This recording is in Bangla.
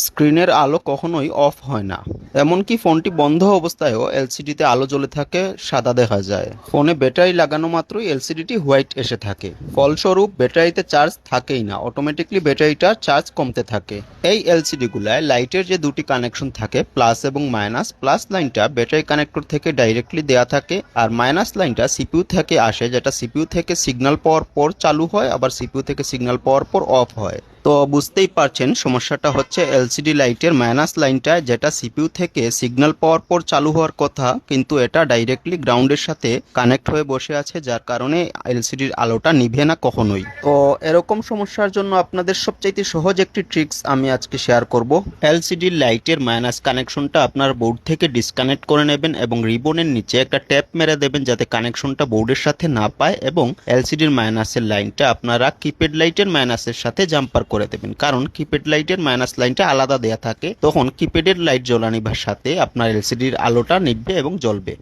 স্ক্রিনের আলো কখনোই অফ হয় না। এমনকি ফোনটি বন্ধ অবস্থায়ও এলসিডিতে আলো জ্বলে থাকে, সাদা দেখা যায়। ফোনে ব্যাটারি লাগানো মাত্রই এলসিডিটি হোয়াইট এসে থাকে। ফলস্বরূপ ব্যাটারিতে চার্জ থাকেই না, অটোমেটিকলি ব্যাটারিটা চার্জ কমতে থাকে। এই এলসিডি গুলায় লাইটের যে দুটি কানেকশন থাকে, প্লাস এবং মাইনাস, প্লাস লাইনটা ব্যাটারি কানেক্টর থেকে ডাইরেক্টলি দেয়া থাকে, আর মাইনাস লাইনটা সিপিইউ থেকে আসে, যেটা সিপিইউ থেকে সিগন্যাল পাওয়ার পর চালু হয়, আবার সিপিইউ থেকে সিগন্যাল পাওয়ার পর অফ হয়। তো বুঝতেই পারছেন সমস্যাটা হচ্ছে এলসিডি লাইটের মাইনাস লাইনটা, যেটা সিপিইউ থেকে সিগন্যাল পাওয়ার পর চালু হওয়ার কথা, কিন্তু এটা ডাইরেক্টলি গ্রাউন্ডের সাথে কানেক্ট হয়ে বসে আছে, যার কারণে এলসিডির আলোটা নিভে না কখনোই। তো এরকম সমস্যার জন্য আপনাদের সবচাইতে সহজ একটি ট্রিক্স আমি আজকে শেয়ার করব। এলসিডি লাইটের মাইনাস কানেকশনটা আপনার বোর্ড থেকে ডিসকানেক্ট করে নেবেন এবং রিবনের নিচে একটা ট্যাপ মেরে দেবেন যাতে কানেকশনটা বোর্ডের সাথে না পায়, এবং এলসিডির মাইনাসের লাইনটা আপনারা কিপ্যাড লাইটের মাইনাসের সাথে জাম্পার করে দেবেন, কারণ কিপ্যাড লাইটের মাইনাস লাইনটা আলাদা দেয়া থাকে। তখন কিপ্যাডের লাইট জ্বলানিবার সাথে আপনার এলসিডির আলোটা নিভবে এবং জ্বলবে।